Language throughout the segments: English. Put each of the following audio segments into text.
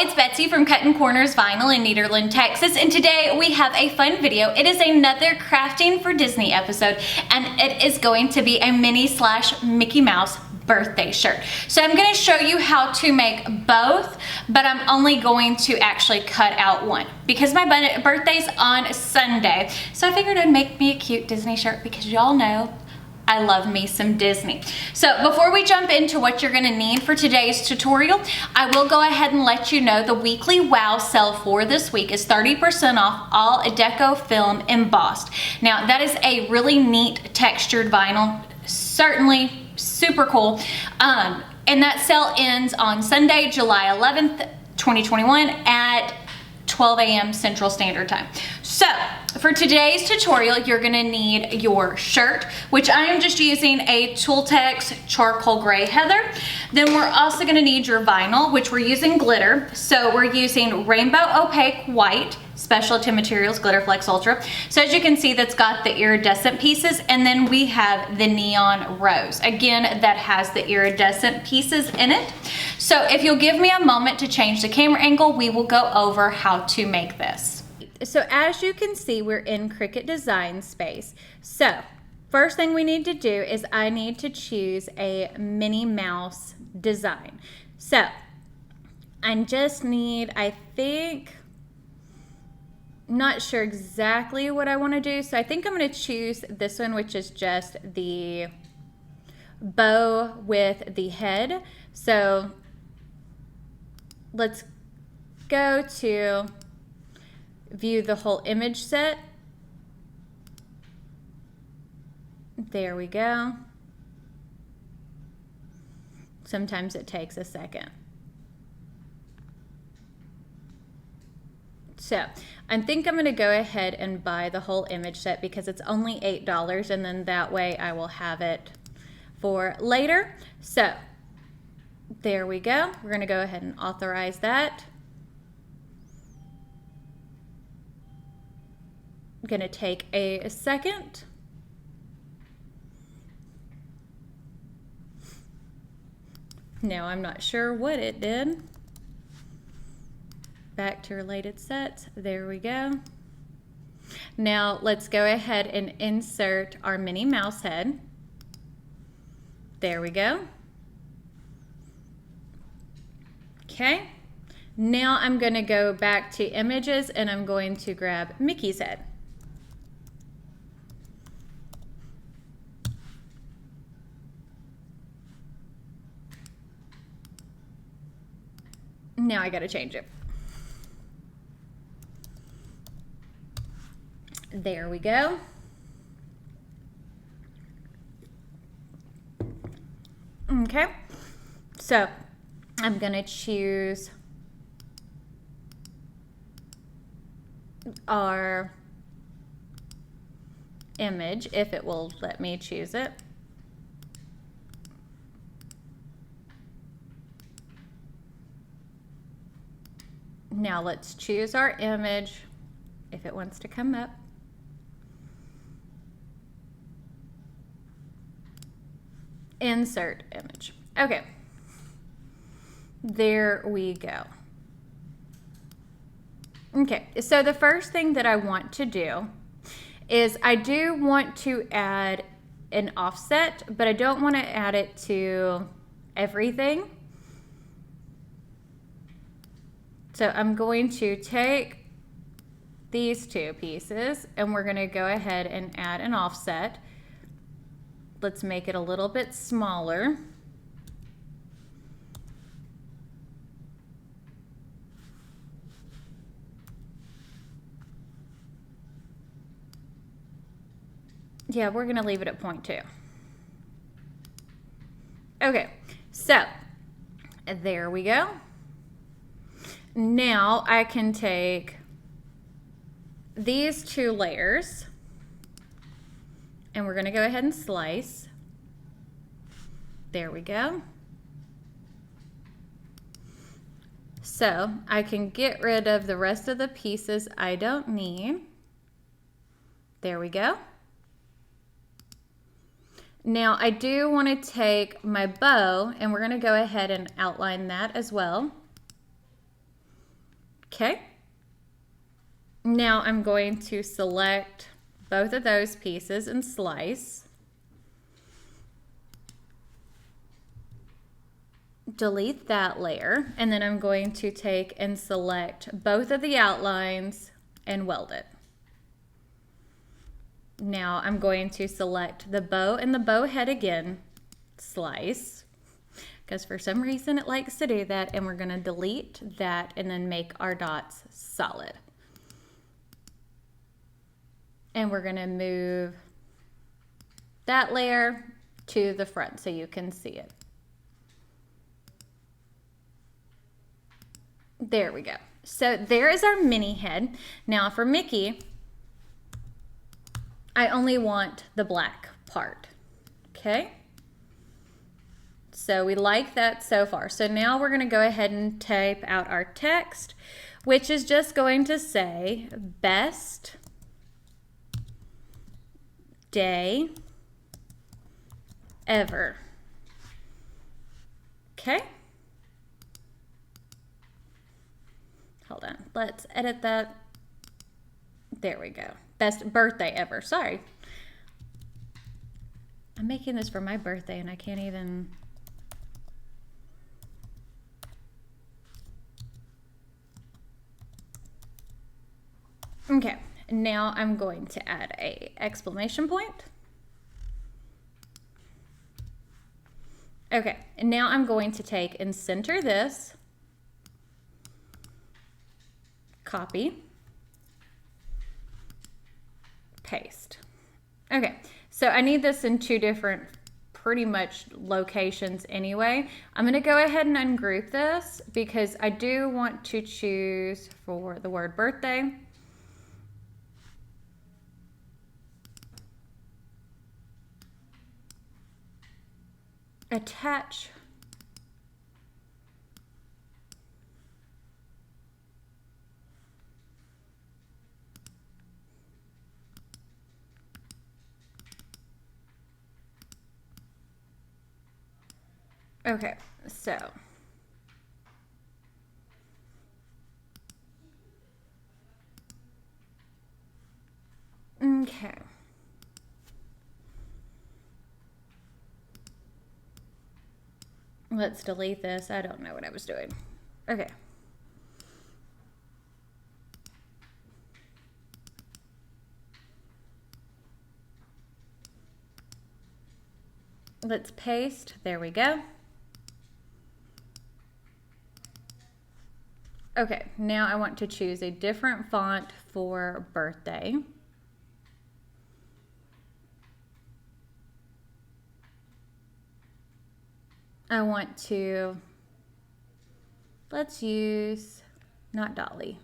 it's Betsy from Cuttin Corners Vinyl in Nederland, Texas, and today we have a fun video. It is another Crafting for Disney episode, and it is going to be a Minnie/Mickey Mouse birthday shirt. So I'm going to show you how to make both, but I'm only going to actually cut out one because my birthday's on Sunday. So I figured I'd make me a cute Disney shirt because y'all know I love me some Disney. So before we jump into what you're gonna need for today's tutorial, I will go ahead and let you know the weekly wow sale for this week is 30% off all deco film embossed. Now that is a really neat textured vinyl, certainly super cool. And that sale ends on Sunday, July 11th, 2021 at 12 a.m. Central Standard Time. So for today's tutorial, you're gonna need your shirt, which I am just using a Tooltex charcoal gray heather. Then we're also gonna need your vinyl, which we're using glitter. So we're using rainbow opaque white, Specialty Materials Glitter Flex Ultra. So as you can see, that's got the iridescent pieces, and then we have the neon rose. Again, that has the iridescent pieces in it. So if you'll give me a moment to change the camera angle, we will go over how to make this. So as you can see, we're in Cricut design space. So first thing we need to do is I need to choose a Minnie Mouse design. So I just need, I think, not sure exactly what I want to do. So I think I'm going to choose this one, which is just the bow with the head. So let's go to view the whole image set. There we go. Sometimes it takes a second. So I think I'm going to go ahead and buy the whole image set because it's only $8, and then that way I will have it for later. So there we go. We're going to go ahead and authorize that. I'm going to take a second. No, I'm not sure what it did. Back to related sets. There we go. Now let's go ahead and insert our Minnie Mouse head. There we go. Okay. Now I'm going to go back to images and I'm going to grab Mickey's head. Now I got to change it. There we go. Okay, so I'm gonna choose our image if it will let me choose it. Now let's choose our image if it wants to come up. Insert image. Okay, there we go. Okay, so the first thing that I want to do is I do want to add an offset, but I don't want to add it to everything. So I'm going to take these two pieces and we're going to go ahead and add an offset. Let's make it a little bit smaller. Yeah, we're gonna leave it at 0.2. Okay, so there we go. Now I can take these two layers and we're gonna go ahead and slice. There we go. So I can get rid of the rest of the pieces I don't need. There we go. Now I do want to take my bow and we're going to go ahead and outline that as well. Okay. Now I'm going to select both of those pieces and slice. Delete that layer, and then I'm going to take and select both of the outlines and weld it. Now I'm going to select the bow and the bow head again, slice, because for some reason it likes to do that, and we're going to delete that and then make our dots solid. And we're going to move that layer to the front so you can see it. There we go. So there is our Minnie head. Now for Mickey, I only want the black part, okay? So we like that so far. So now we're gonna go ahead and type out our text, which is just going to say, best day ever, okay? Hold on, let's edit that. There we go. Best birthday ever, sorry. I'm making this for my birthday and I can't even. Okay, now I'm going to add a exclamation point. Okay, and now I'm going to take and center this. Copy, paste. Okay, so I need this in two different pretty much locations anyway. I'm gonna go ahead and ungroup this because I do want to choose for the word birthday. Attach. Okay, so okay. Let's delete this. I don't know what I was doing. Okay. Let's paste. There we go. Okay, now I want to choose a different font for birthday. I want to, let's use, not Dolly.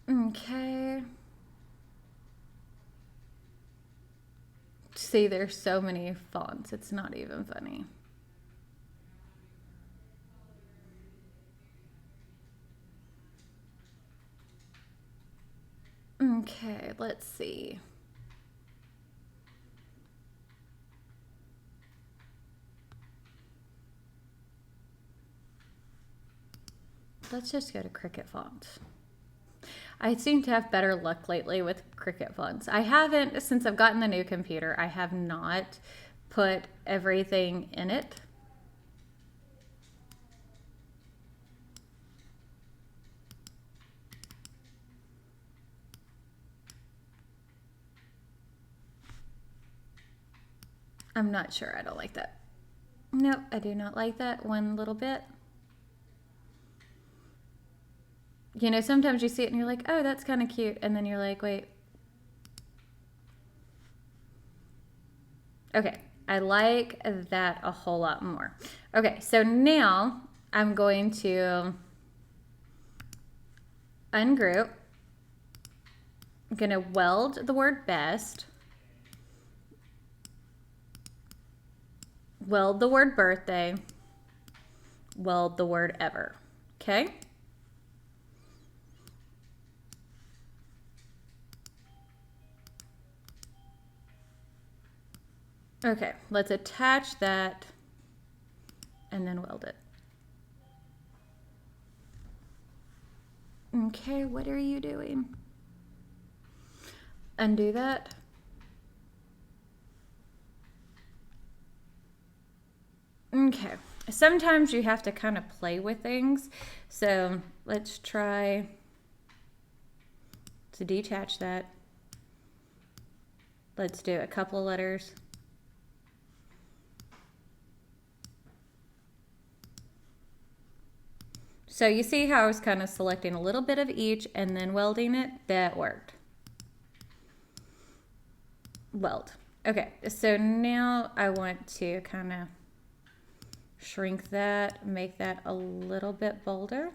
Okay. See, there's so many fonts, it's not even funny. Okay, let's see. Let's just go to Cricut fonts. I seem to have better luck lately with Cricut fonts. I haven't, since I've gotten the new computer, I have not put everything in it. I'm not sure. I don't like that. Nope, I do not like that one little bit. You know, sometimes you see it and you're like, oh, that's kind of cute. And then you're like, wait. Okay, I like that a whole lot more. Okay, so now I'm going to ungroup. I'm going to weld the word best. Weld the word birthday. Weld the word ever. Okay. Okay, let's attach that and then weld it. Okay, what are you doing? Undo that. Okay, sometimes you have to kind of play with things. So let's try to detach that. Let's do a couple of letters. So you see how I was kind of selecting a little bit of each and then welding it? That worked. Weld. Okay, so now I want to kind of shrink that, make that a little bit bolder.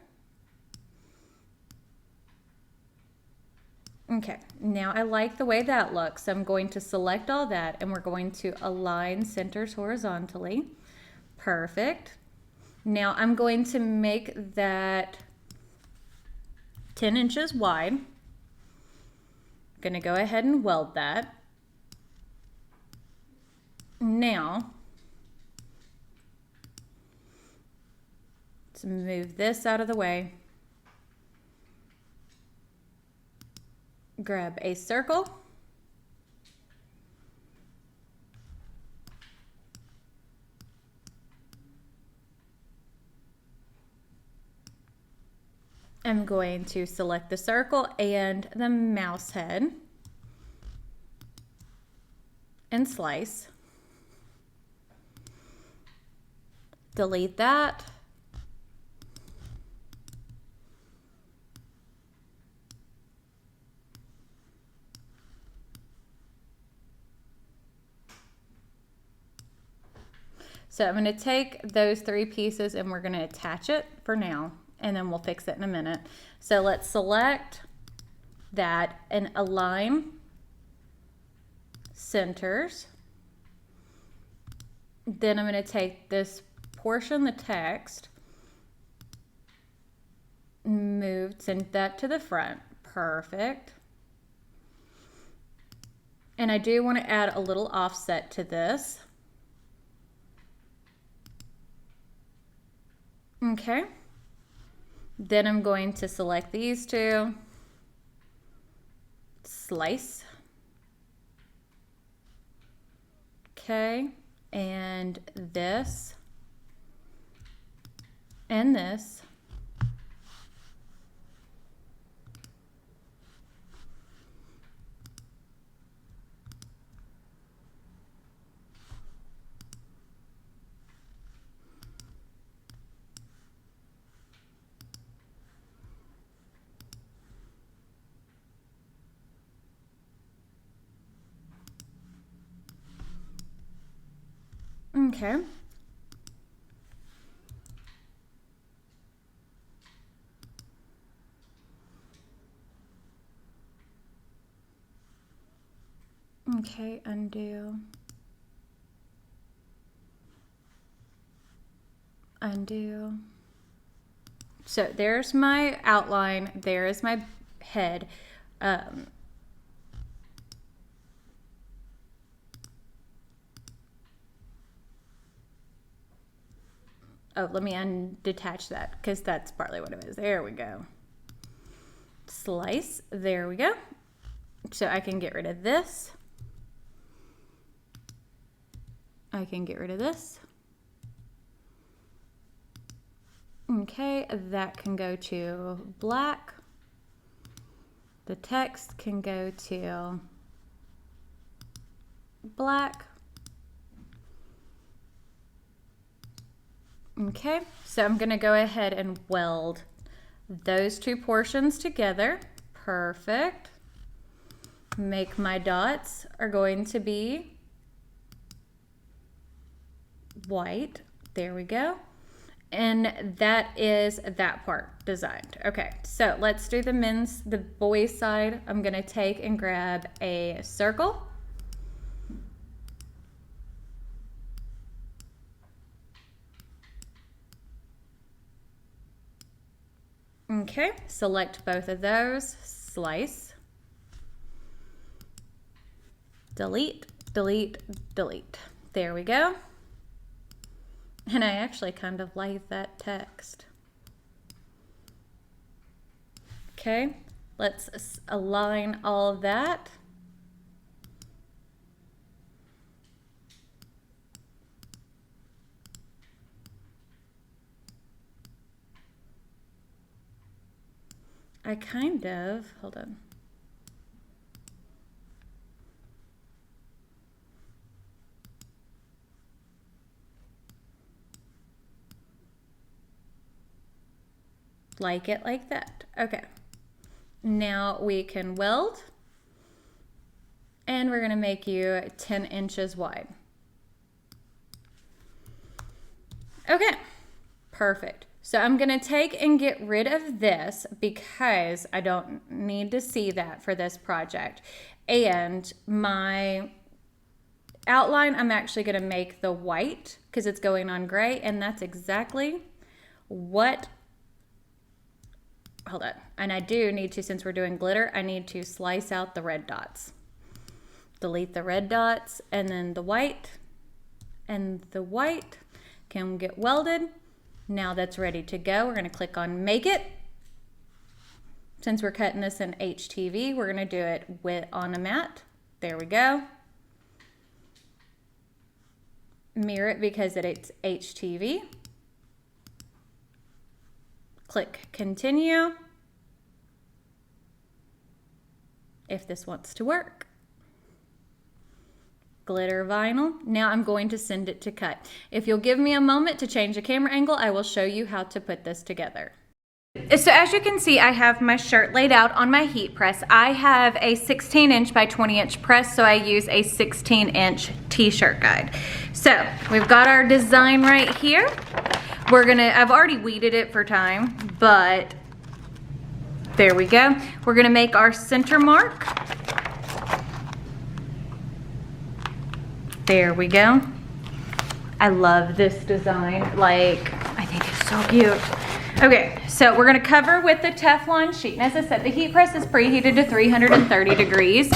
Okay, now I like the way that looks. So I'm going to select all that and we're going to align centers horizontally. Perfect. Now I'm going to make that 10 inches wide. I'm going to go ahead and weld that. Now, let's move this out of the way. Grab a circle. I'm going to select the circle and the mouse head and slice. Delete that. So I'm going to take those 3 pieces and we're going to attach it for now, and then we'll fix it in a minute. So let's select that and align centers. Then I'm going to take this portion, the text, send that to the front. Perfect. And I do want to add a little offset to this. Okay. Then I'm going to select these 2, slice. Okay. And this and this. Okay. Okay, undo. Undo. So there's my outline. There is my head. Oh, let me undetach that because that's partly what it is. There we go. Slice. There we go. So I can get rid of this. I can get rid of this. Okay, that can go to black. The text can go to black. Okay, so I'm going to go ahead and weld those 2 portions together. Perfect. Make my dots are going to be white. There we go. And that is that part designed. Okay, so let's do the boys side. I'm going to take and grab a circle. Okay, select both of those, slice, delete, delete, delete. There we go. And I actually kind of like that text. Okay, let's align all of that. Hold on. Like it like that. Okay. Now we can weld. And we're gonna make you 10 inches wide. Okay, perfect. So I'm gonna take and get rid of this because I don't need to see that for this project. And my outline, I'm actually gonna make the white because it's going on gray, and that's exactly what, hold on. And I do need to, since we're doing glitter, I need to slice out the red dots. Delete the red dots, and then the white, and the white can get welded. Now that's ready to go. We're going to click on Make It. Since we're cutting this in HTV, we're going to do it on a mat. There we go. Mirror it because it's HTV. Click Continue. If this wants to work. Glitter vinyl. Now I'm going to send it to cut. If you'll give me a moment to change the camera angle, I will show you how to put this together. So as you can see, I have my shirt laid out on my heat press. I have a 16-inch by 20-inch press, so I use a 16-inch t-shirt guide. So we've got our design right here. I've already weeded it for time, but there we go. We're gonna make our center mark. There we go. I love this design. Like, I think it's so cute. Okay, so we're gonna cover with the Teflon sheet. And as I said, the heat press is preheated to 330 degrees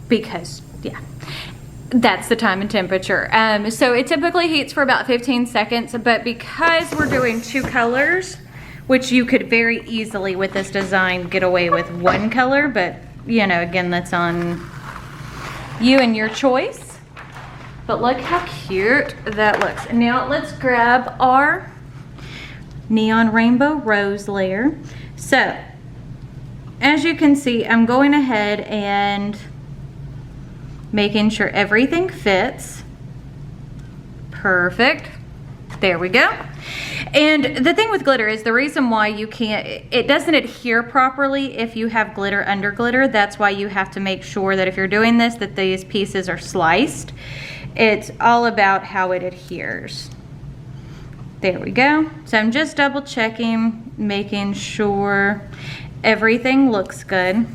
because, yeah, that's the time and temperature. So it typically heats for about 15 seconds, but because we're doing 2 colors, which you could very easily with this design get away with 1 color, but you know, again, that's on you and your choice. But look how cute that looks. Now let's grab our neon rainbow rose layer. So as you can see, I'm going ahead and making sure everything fits. Perfect. There we go. And the thing with glitter is the reason why you can't, it doesn't adhere properly if you have glitter under glitter. That's why you have to make sure that if you're doing this, that these pieces are sliced. It's all about how it adheres. There we go. So I'm just double checking, making sure everything looks good.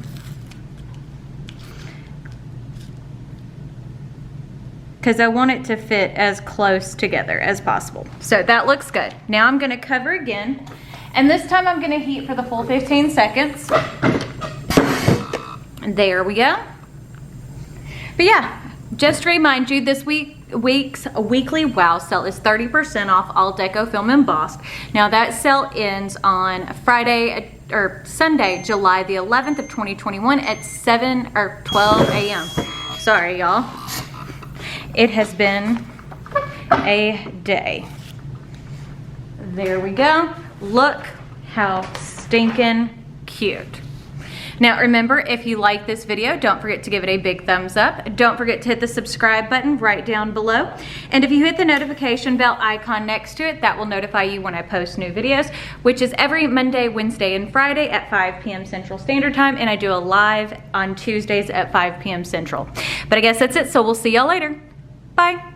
Because I want it to fit as close together as possible. So that looks good. Now I'm gonna cover again, and this time I'm gonna heat for the full 15 seconds. There we go. But yeah, just to remind you, this week's weekly wow sale is 30% off all deco film embossed. Now that sale ends on Sunday, July the 11th of 2021 at 7 or 12 a.m. Sorry, y'all. It has been a day. There we go. Look how stinking cute. Now remember, if you like this video, don't forget to give it a big thumbs up. Don't forget to hit the subscribe button right down below. And if you hit the notification bell icon next to it, that will notify you when I post new videos, which is every Monday, Wednesday, and Friday at 5 p.m. Central Standard Time. And I do a live on Tuesdays at 5 p.m. Central. But I guess that's it, so we'll see y'all later. Bye.